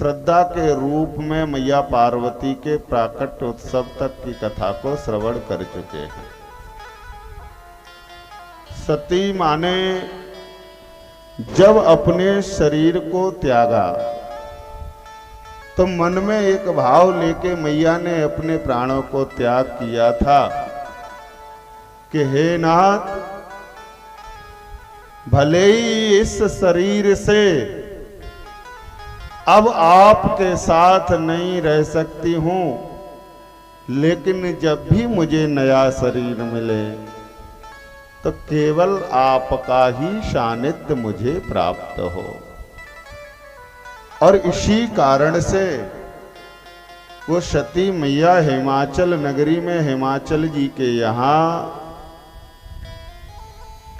श्रद्धा के रूप में मैया पार्वती के प्राकट्य उत्सव तक की कथा को श्रवण कर चुके हैं। सती माने जब अपने शरीर को त्यागा तो मन में एक भाव लेके मैया ने अपने प्राणों को त्याग किया था कि हे नाथ, भले ही इस शरीर से अब आपके साथ नहीं रह सकती हूं, लेकिन जब भी मुझे नया शरीर मिले तो केवल आपका ही सानिध्य मुझे प्राप्त हो। और इसी कारण से वो सती मैया हिमाचल नगरी में हिमाचल जी के यहाँ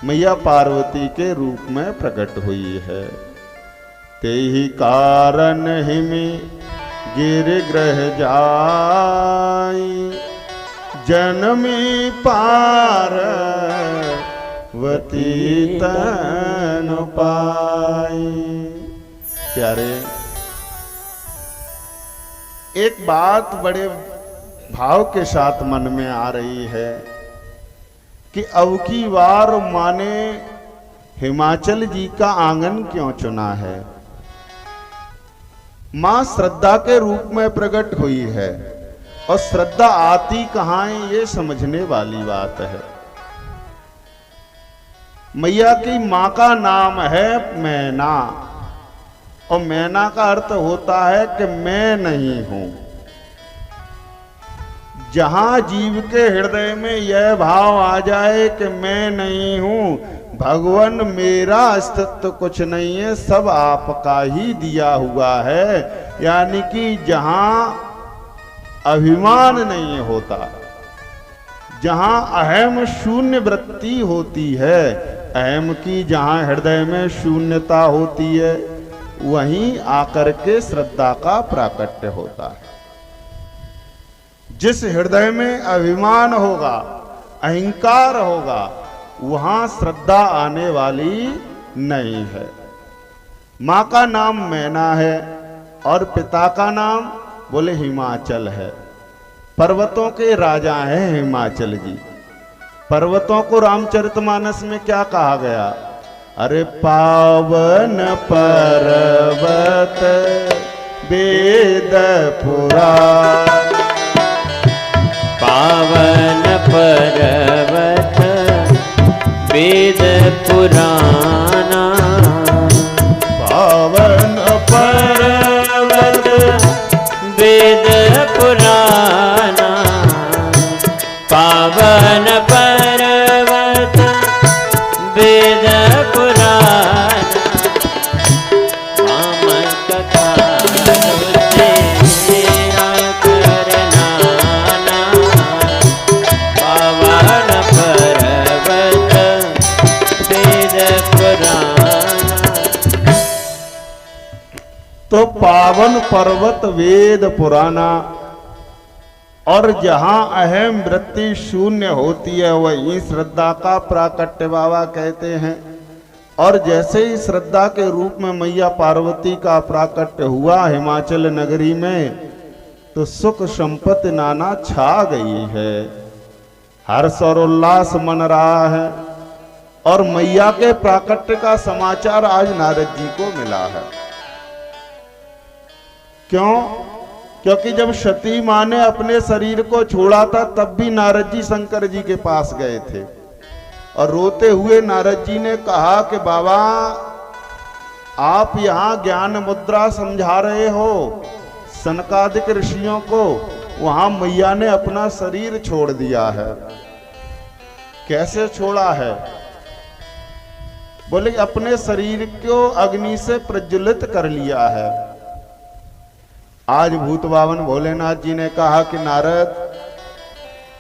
मैया पार्वती के रूप में प्रकट हुई है। तेहि कारण हिमि गिर ग्रह जाई, जनमी पार्वती तनु पाई। प्यारे, एक बात बड़े भाव के साथ मन में आ रही है कि अब की बार माने हिमाचल जी का आंगन क्यों चुना है। मां श्रद्धा के रूप में प्रकट हुई है और श्रद्धा आती कहां है ये समझने वाली बात है। मैया की मां का नाम है मैना, और मैना का अर्थ होता है कि मैं नहीं हूं। जहां जीव के हृदय में यह भाव आ जाए कि मैं नहीं हूं, भगवान मेरा अस्तित्व कुछ नहीं है, सब आपका ही दिया हुआ है, यानी कि जहां अभिमान नहीं होता, जहां अहम शून्य वृत्ति होती है, अहम की जहां हृदय में शून्यता होती है, वहीं आकर के श्रद्धा का प्राकट्य होता है। जिस हृदय में अभिमान होगा, अहंकार होगा, वहां श्रद्धा आने वाली नहीं है। मां का नाम मैना है और पिता का नाम बोले हिमाचल है। पर्वतों के राजा हैं हिमाचल जी। पर्वतों को रामचरितमानस में क्या कहा गया? अरे पावन पर्वत वेद पुराण, पावन पर्वत वेद पुराना, पावन पर्वत वेद पुराना, पावन पर्वत वेद पुराना, मामन कथा तेरा करना, पावन पर्वत वेद पुराना। तो पावन पर्वत वेद पुराना, और जहां अहम वृत्ति शून्य होती है वही श्रद्धा का प्राकट्य बाबा कहते हैं। और जैसे ही श्रद्धा के रूप में मैया पार्वती का प्राकट्य हुआ हिमाचल नगरी में, तो सुख संपत्ति नाना छा गई है, हर्ष और उल्लास मन रहा है। और मैया के प्राकट्य का समाचार आज नारद जी को मिला है। क्यों? क्योंकि जब सती मां ने अपने शरीर को छोड़ा था तब भी नारद जी शंकर जी के पास गए थे, और रोते हुए नारद जी ने कहा कि बाबा आप यहाँ ज्ञान मुद्रा समझा रहे हो सनकादिक ऋषियों को, वहां मैया ने अपना शरीर छोड़ दिया है। कैसे छोड़ा है? बोले अपने शरीर को अग्नि से प्रज्वलित कर लिया है। आज भूत बावन भोलेनाथ जी ने कहा कि नारद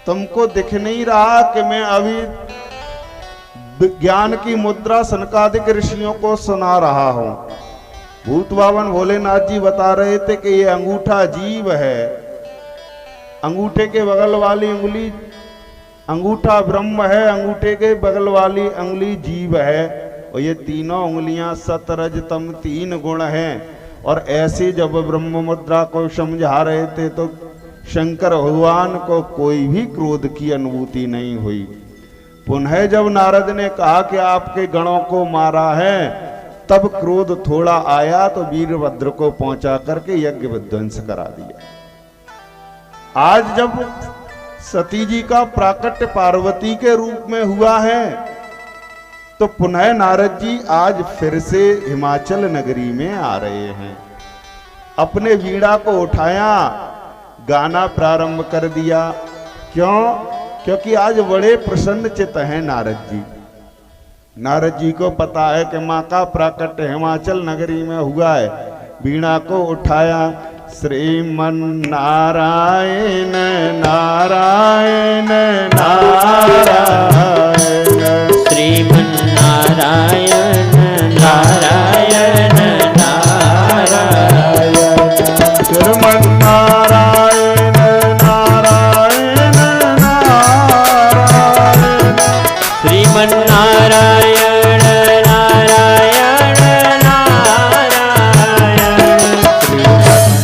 तुमको दिख नहीं रहा कि मैं अभी ज्ञान की मुद्रा सनकादिक ऋषियों को सुना रहा हूं। भूत बावन भोलेनाथ जी बता रहे थे कि ये अंगूठा जीव है, अंगूठे के बगल वाली उंगली अंगूठा ब्रह्म है, अंगूठे के बगल वाली उंगली जीव है, और ये तीनों उंगलियां सत रज तम तीन गुण हैं। और ऐसे जब ब्रह्म मुद्रा को समझा रहे थे तो शंकर भगवान को कोई भी क्रोध की अनुभूति नहीं हुई। पुनः जब नारद ने कहा कि आपके गणों को मारा है, तब क्रोध थोड़ा आया तो वीरभद्र को पहुंचा करके यज्ञ विध्वंस करा दिया। आज जब सती जी का प्राकट्य पार्वती के रूप में हुआ है, तो पुनः नारद जी आज फिर से हिमाचल नगरी में आ रहे हैं। अपने वीणा को उठाया, गाना प्रारंभ कर दिया। क्यों? क्योंकि आज बड़े प्रसन्न चित्त हैं नारद जी। नारद जी को पता है कि माँ का प्राकट्य हिमाचल नगरी में हुआ है। वीणा को उठाया, श्रीमन नारायण नारायण नारायण, श्रीमन नारायण नारायण नारायण, श्रीमन नारायण नारायण नारायण, श्रीमन नारायण नारायण नारायण,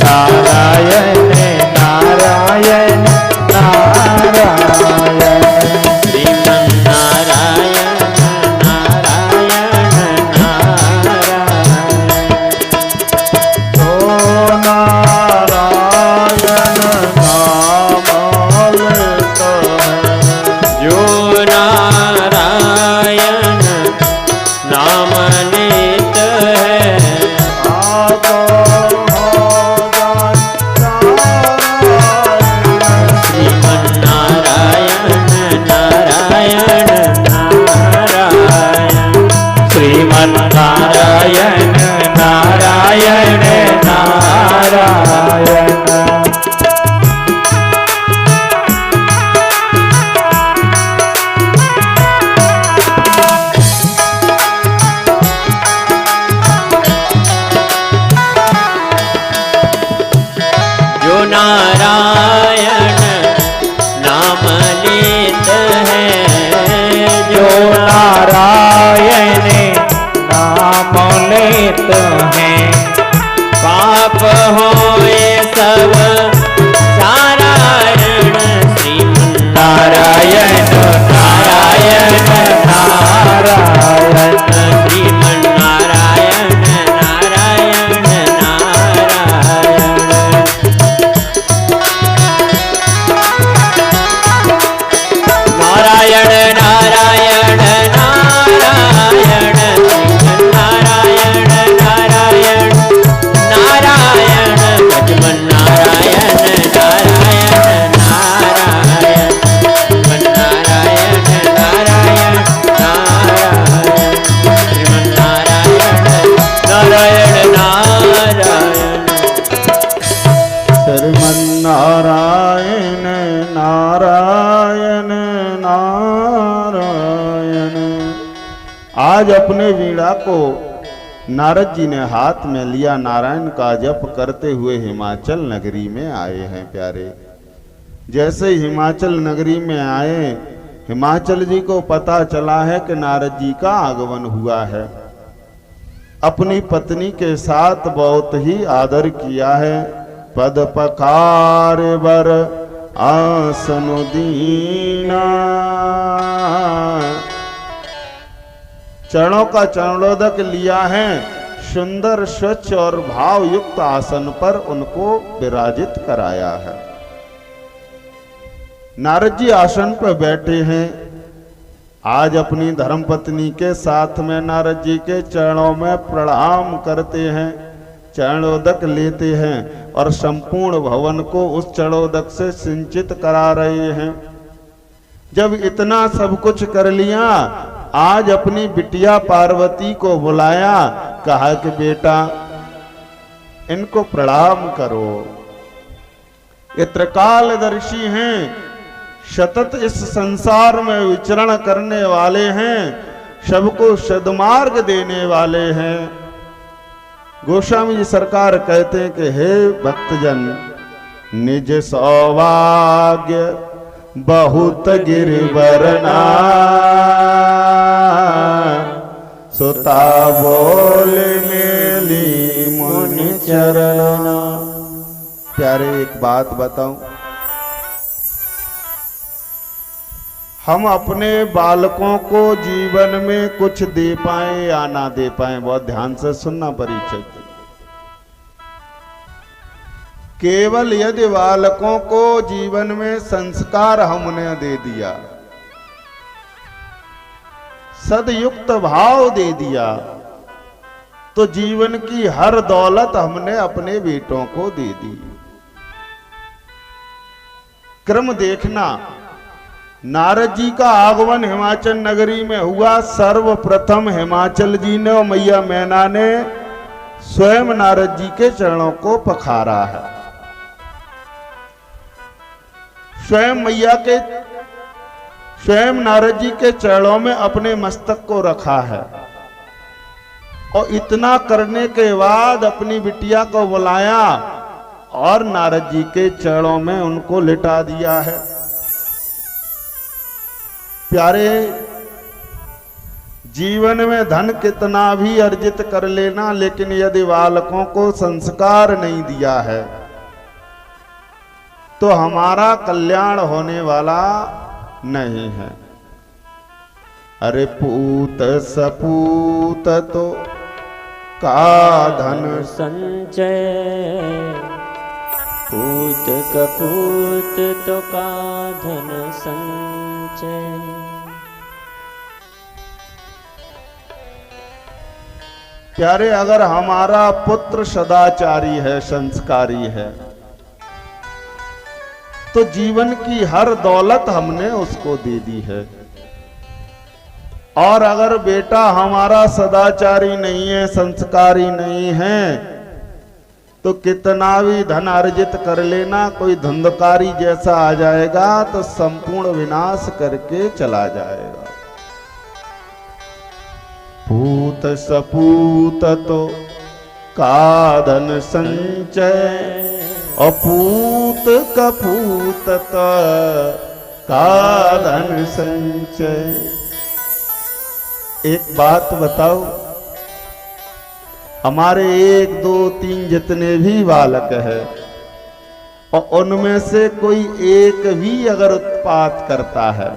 नारायण नारायण नारायण, श्रीमन नारायण नारायण नारायण, ओ नारायण नाम लेता है, जो नारायण नाम लेत है, आपो हो जाए श्रीमन नारायण नारायण नारायण, श्रीमन नारायण नारायण नारायण, जो नारायण नाम लेत है, जो नारायण नाम लेत है, पाप होए सब नारायण, श्रीमन नारायण नारायण नारायण, श्रीमन नारायण नारायण नारायण, नारायण नारायण नारायण, श्रीमन नारायण नारायण नारायण, लक्ष्मण नारायण नारायण नारायण, श्रीमन नारायण नारायण नारायण, श्रीमन नारायण नारायण नारायण, श्रीमन नारायण नारायण नारायण। आज अपने वीणा को नारद जी ने हाथ में लिया, नारायण का जप करते हुए हिमाचल नगरी में आए हैं प्यारे। जैसे हिमाचल नगरी में आए, हिमाचल जी को पता चला है कि नारद जी का आगमन हुआ है। अपनी पत्नी के साथ बहुत ही आदर किया है। पद पखार बर आसन दीना, चरणों का चरणोदक लिया है। सुंदर स्वच्छ और भाव युक्त आसन पर उनको विराजित कराया है। नारद जी आसन पर बैठे हैं। आज अपनी धर्मपत्नी के साथ में नारद जी के चरणों में प्रणाम करते हैं, चरणोदक लेते हैं और संपूर्ण भवन को उस चरणोदक से सिंचित करा रहे हैं। जब इतना सब कुछ कर लिया, आज अपनी बिटिया पार्वती को बुलाया, कहा कि बेटा इनको प्रणाम करो। ये त्रिकालदर्शी हैं, सतत इस संसार में विचरण करने वाले हैं, सबको सद्मार्ग देने वाले हैं। गोस्वामी जी सरकार कहते हैं कि हे भक्तजन, निज सौभाग्य बहुत गिरवरना, सुता बोल मेली मुनि चरण। प्यारे एक बात बताऊं, हम अपने बालकों को जीवन में कुछ दे पाए या ना दे पाए, बहुत ध्यान से सुनना परिचय। केवल यदि बालकों को जीवन में संस्कार हमने दे दिया, सदयुक्त भाव दे दिया, तो जीवन की हर दौलत हमने अपने बेटों को दे दी। क्रम देखना, नारद जी का आगमन हिमाचल नगरी में हुआ। सर्वप्रथम हिमाचल जी ने और मैया मैना ने स्वयं नारद जी के चरणों को पखारा है। स्वयं नारद जी के चरणों में अपने मस्तक को रखा है और इतना करने के बाद अपनी बिटिया को बुलाया और नारद जी के चरणों में उनको लिटा दिया है। प्यारे, जीवन में धन कितना भी अर्जित कर लेना, लेकिन यदि बालकों को संस्कार नहीं दिया है तो हमारा कल्याण होने वाला नहीं है। अरे पूत सपूत तो का धन संचय, पूत कपूत तो का धन संचय। प्यारे, अगर हमारा पुत्र सदाचारी है, संस्कारी है, तो जीवन की हर दौलत हमने उसको दे दी है। और अगर बेटा हमारा सदाचारी नहीं है, संस्कारी नहीं है, तो कितना भी धन अर्जित कर लेना, कोई धुंधकारी जैसा आ जाएगा तो संपूर्ण विनाश करके चला जाएगा। पूत सपूत तो का धन संचय, अपूत कपूत का धन संचय। एक बात बताओ, हमारे 1, 2, 3 जितने भी बालक है और उनमें से कोई एक भी अगर उत्पात करता है,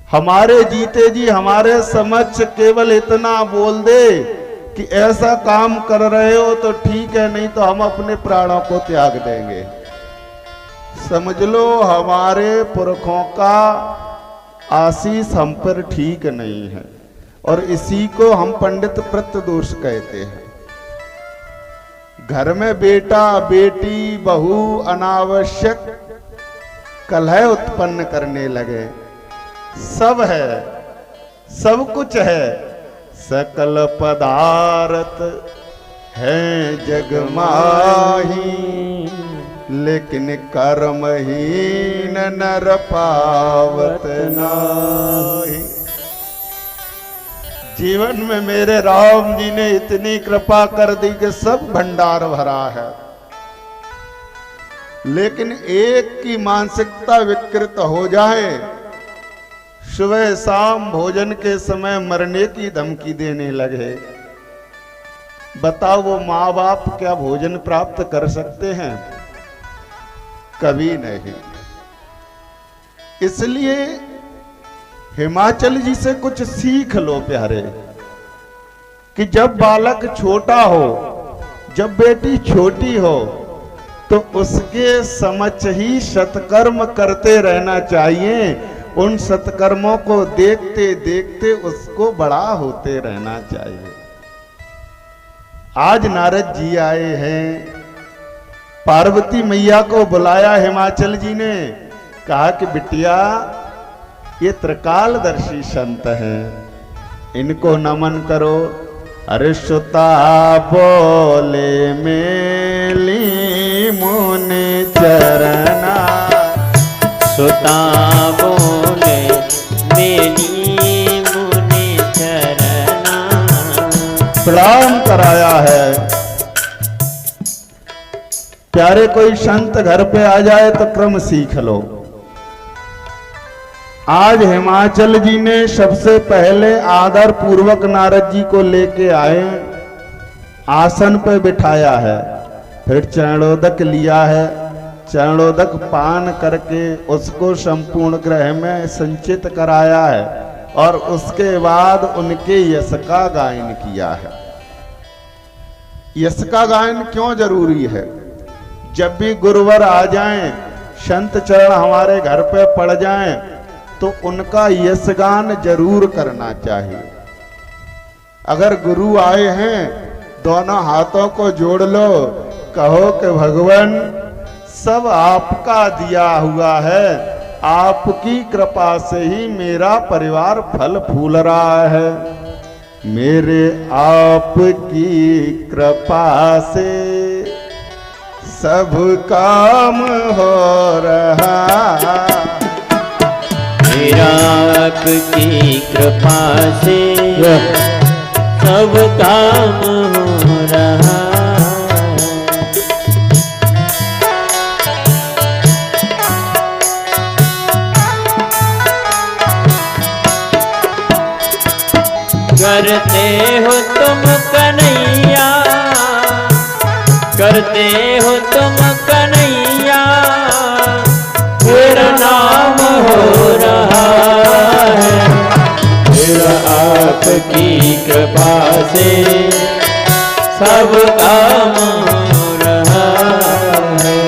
हमारे जीते जी हमारे समक्ष केवल इतना बोल दे कि ऐसा काम कर रहे हो तो ठीक है, नहीं तो हम अपने प्राणों को त्याग देंगे, समझ लो हमारे पुरखों का आशीष हम पर ठीक नहीं है। और इसी को हम पंडित प्रत्यदोष कहते हैं। घर में बेटा बेटी बहू अनावश्यक कलह उत्पन्न करने लगे। सब है, सब कुछ है, सकल पदार्थ है जग माही, लेकिन कर्महीन नर पावत नाही। जीवन में मेरे राम जी ने इतनी कृपा कर दी कि सब भंडार भरा है, लेकिन एक की मानसिकता विकृत हो जाए, सुबह शाम भोजन के समय मरने की धमकी देने लगे। बताओ वो माँ बाप क्या भोजन प्राप्त कर सकते हैं? कभी नहीं। इसलिए हिमाचल जी से कुछ सीख लो प्यारे, कि जब बालक छोटा हो, जब बेटी छोटी हो, तो उसके समक्ष ही सत्कर्म करते रहना चाहिए। उन सत्कर्मों को देखते देखते उसको बड़ा होते रहना चाहिए। आज नारद जी आए हैं, पार्वती मैया को बुलाया हिमाचल जी ने, कहा कि बिटिया ये त्रिकालदर्शी संत हैं, इनको नमन करो। अरे सुता बोले मेली मुनि चरना, सुता बोले मेली मुनि चरना। प्रणाम कराया है। प्यारे, कोई संत घर पे आ जाए तो क्रम सीख लो। आज हिमाचल जी ने सबसे पहले आदर पूर्वक नारद जी को लेके आए, आसन पे बिठाया है, फिर चरणोदक लिया है, चरणोदक पान करके उसको संपूर्ण ग्रह में संचित कराया है और उसके बाद उनके यश का गायन किया है। यश का गायन क्यों जरूरी है? जब भी गुरुवर आ जाएं, संत चरण हमारे घर पे पड़ जाएं, तो उनका यश गान जरूर करना चाहिए। अगर गुरु आए हैं, दोनों हाथों को जोड़ लो, कहो कि भगवान सब आपका दिया हुआ है, आपकी कृपा से ही मेरा परिवार फल फूल रहा है, मेरे आपकी कृपा से सब काम हो रहा, मेरा आपकी कृपा से सब काम हो रहा। करते हो तुम कन्हैया, करते हो तुम कन्हैया, तेरा नाम हो रहा है, तेरा आपकी कृपा से सब काम हो रहा है।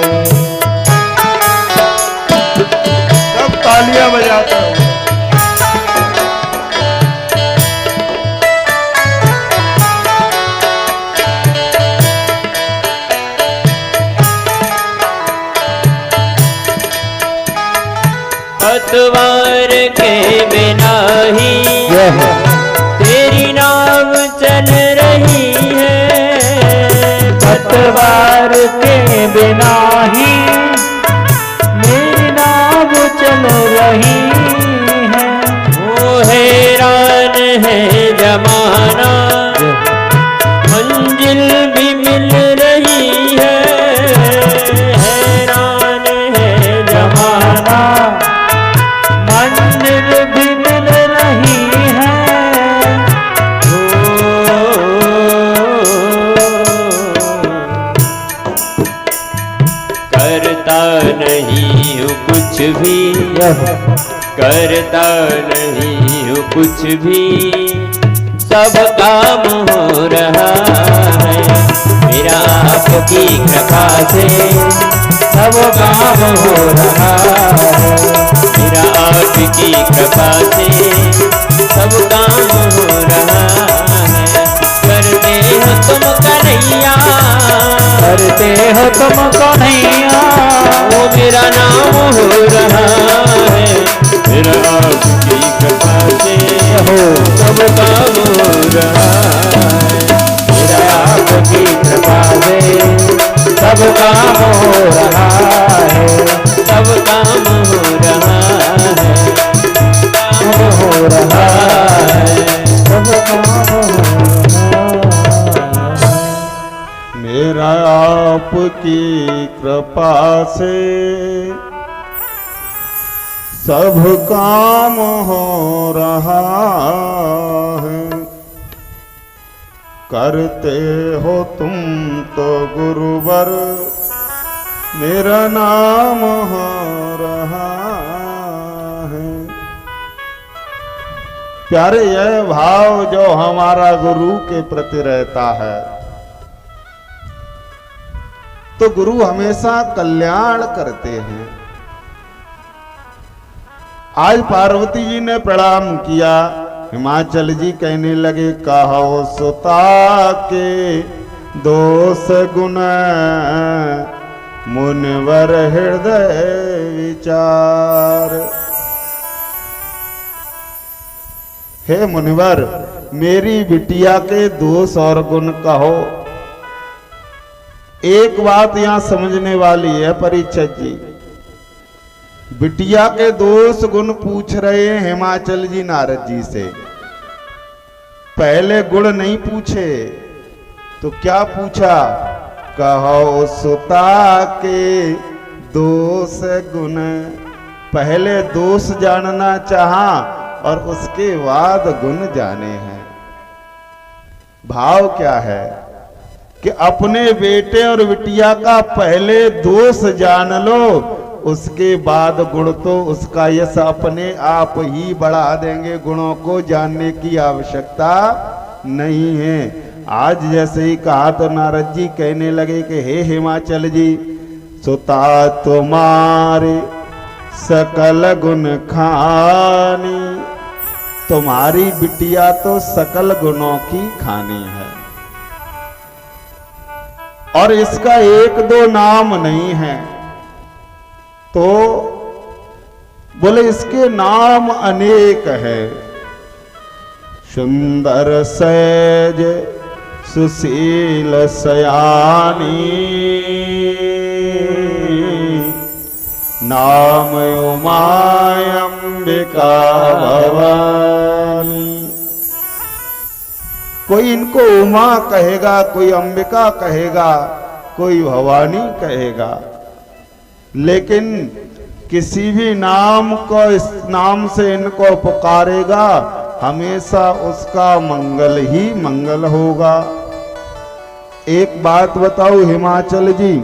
सब तालियां बजाते हो। पतवार के बिना ही तेरी नाव चल रही है, पतवार के बिना ही मेरी नाव चल रही है। वो हैरान है जमाना, मंजिल भी मिल रही है, हैरान है जमाना, मंजिल भी मिल रही है। करता नहीं हूँ कुछ भी, करता नहीं हूँ कुछ भी, सब काम हो रहा है, मेरा आपकी कृपा से सब काम हो रहा है, मेरा आपकी कृपा से सब काम हो रहा है। करते हो तुम कन्हैया, करते हो तुम कन्हैया, वो मेरा नाम हो रहा है, मेरा आपकी कृपा से हो सब काम हो रहा है, मेरा आपकी कृपा से सब काम हो रहा है, सब काम हो रहा है, काम हो रहा है, सब काम हो रहा है। मेरा आपकी कृपा से सब काम हो रहा है, करते हो तुम तो गुरुवर मेरा नाम हो रहा है। प्यारे, यह भाव जो हमारा गुरु के प्रति रहता है, तो गुरु हमेशा कल्याण करते हैं। आज पार्वती जी ने प्रणाम किया, हिमाचल जी कहने लगे, कहो सुता के दोष गुण मुनिवर हृदय विचार। हे मुनिवर, मेरी बिटिया के दोष और गुण कहो। एक बात यहां समझने वाली है परीक्षित जी, बिटिया के दोष गुण पूछ रहे हैं हिमाचल जी नारद जी से। पहले गुण नहीं पूछे तो क्या पूछा? कहो सुता के दोष गुण। पहले दोष जानना चाहा और उसके बाद गुण जाने हैं। भाव क्या है? कि अपने बेटे और बिटिया का पहले दोष जान लो, उसके बाद गुण तो उसका यश अपने आप ही बढ़ा देंगे। गुणों को जानने की आवश्यकता नहीं है। आज जैसे ही कहा तो नारद जी कहने लगे कि हे हिमाचल जी, सुता तुम्हारे सकल गुण खानी, तुम्हारी बिटिया तो सकल गुणों की खानी है और इसका एक दो नाम नहीं है। तो बोले इसके नाम अनेक है। सुंदर सहज सुशील सयानी, नाम उमायंबिका भवानी। कोई इनको उमा कहेगा, कोई अंबिका कहेगा, कोई भवानी कहेगा, लेकिन किसी भी नाम को इस नाम से इनको पुकारेगा हमेशा उसका मंगल ही मंगल होगा। एक बात बताओ हिमाचल जी,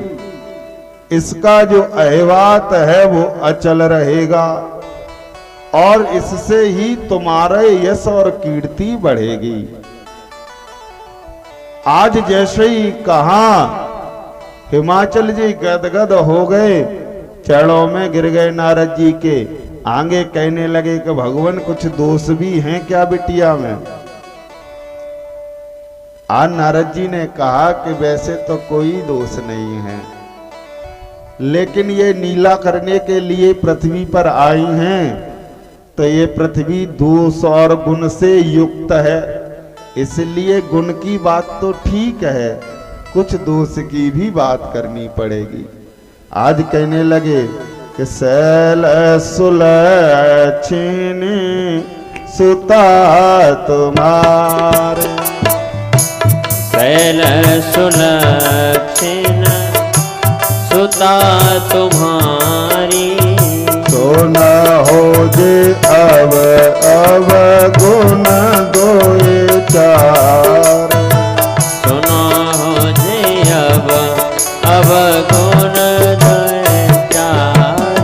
इसका जो अहवात है वो अचल रहेगा और इससे ही तुम्हारे यश और कीर्ति बढ़ेगी। आज जैसे ही कहा हिमाचल जी गदगद हो गए, चरणों में गिर गए नारद जी के। आगे कहने लगे कि भगवान कुछ दोष भी हैं क्या बिटिया में? आज नारद जी ने कहा कि वैसे तो कोई दोष नहीं है, लेकिन ये नीला करने के लिए पृथ्वी पर आई हैं, तो ये पृथ्वी दोष और गुण से युक्त है, इसलिए गुण की बात तो ठीक है, कुछ दोष की भी बात करनी पड़ेगी। आज कहने लगे कि सैल सुलक्षण सुता तुम्हारे, सैल सुलक्षण सुता तुम्हारी, तो न हो जे अब गुण दोए चार, सुना हो जे अब गुण दोए चार।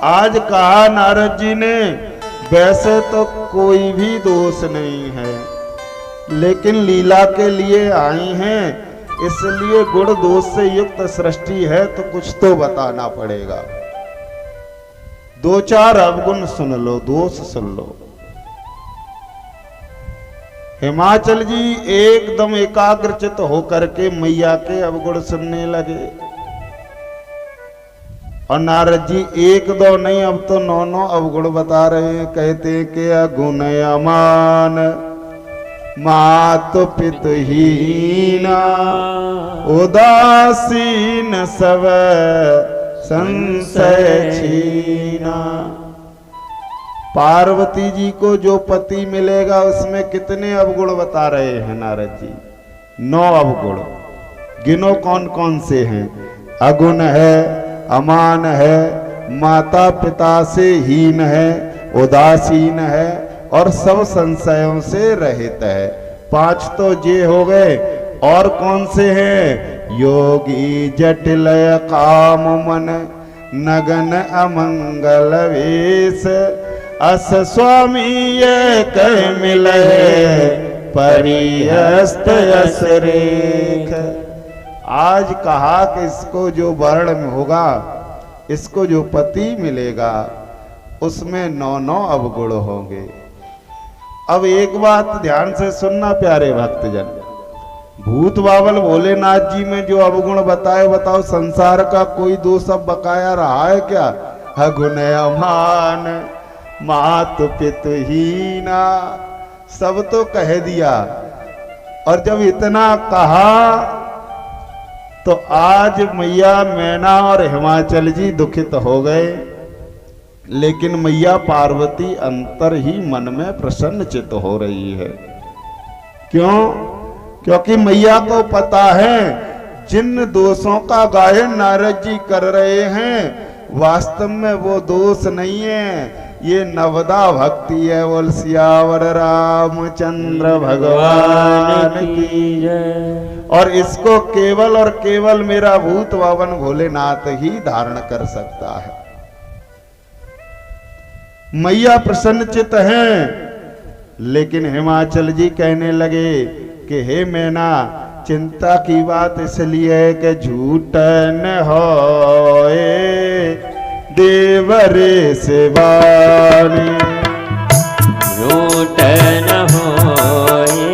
आज कहा नारद जी ने वैसे तो कोई भी दोष नहीं है, लेकिन लीला के लिए आई हैं, इसलिए गुण दोष से युक्त सृष्टि है तो कुछ तो बताना पड़ेगा। दो चार अवगुण सुन लो, दोष सुन लो। हिमाचल जी एकदम एकाग्रचित होकर के मैया के अवगुण सुनने लगे और नारद जी एक दो नहीं अब तो 9 अवगुण बता रहे हैं। कहते हैं कि अगुण अमान मातु पितुहीना, उदासीन सब संशय छीना। पार्वती जी को जो पति मिलेगा उसमें कितने अवगुण बता रहे हैं नारद जी? 9 अवगुण। गिनो कौन कौन से हैं? अगुण है, अमान है, माता पिता से हीन है, उदासीन है और सब संशयों से रहित है। 5 तो जे हो गए। और कौन से हैं? योगी जटिल काम मन, नगन अमंगल वेश, अस स्वामी ये कह मिले परिहस्त यस रेख। आज कहा कि इसको जो वर्ण में होगा, इसको जो पति मिलेगा, उसमें 9 अवगुण होंगे। अब एक बात ध्यान से सुनना प्यारे भक्तजन, भूत बाबल भोलेनाथ जी में जो अवगुण बताए, बताओ संसार का कोई दोष अब बकाया रहा है क्या? अगुण अमान मातु पितुहीना, सब तो कह दिया। और जब इतना कहा तो आज मैया मैना और हिमाचल जी दुखित हो गए, लेकिन मैया पार्वती अंतर ही मन में प्रसन्नचित हो रही है। क्यों? क्योंकि मैया को पता है जिन दोषों का गायन नारद जी कर रहे हैं वास्तव में वो दोष नहीं है, ये नवदा भक्ति है। बोल सियावर रामचंद्र भगवान की। जय। और इसको केवल और केवल मेरा भूत बावन भोलेनाथ ही धारण कर सकता है। मैया प्रसन्नचित हैं, लेकिन हिमाचल जी कहने लगे कि हे मैना, चिंता की बात इसलिए है कि झूठ न होए देवरे से वाणी। झूठ न होए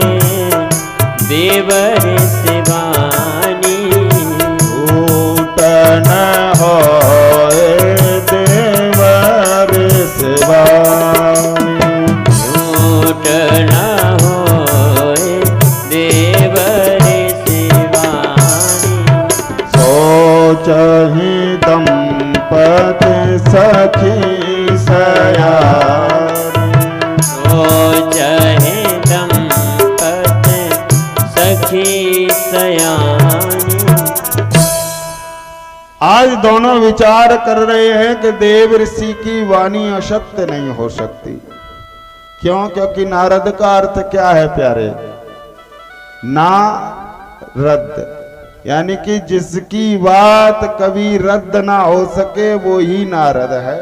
देवर से वाणी। झूठ न होए देवर से वाणी। झूठ न होए देवर से वाणी। सोचहि दंपति सखी सयानी। सोचहि दंपति सखी सयानी। आज दोनों विचार कर रहे हैं कि देव ऋषि की वाणी असत्य नहीं हो सकती। क्यों? क्योंकि नारद का अर्थ क्या है प्यारे? ना रद्द, यानी कि जिसकी बात कभी रद्द ना हो सके वो ही नारद है।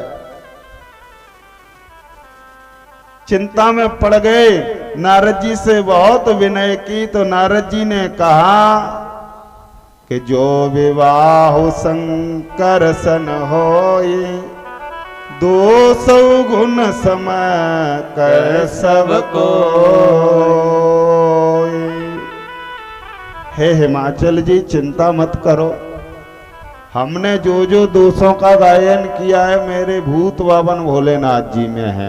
चिंता में पड़ गए, नारद जी से बहुत विनय की तो नारद जी ने कहा कि जो विवाह शंकर सन होई, 200 गुण समय कर सबको। हे हिमाचल जी, चिंता मत करो। हमने जो जो दोषों का गायन किया है मेरे भूत बावन भोलेनाथ जी में है।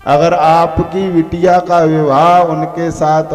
अगर आपकी बिटिया का विवाह उनके साथ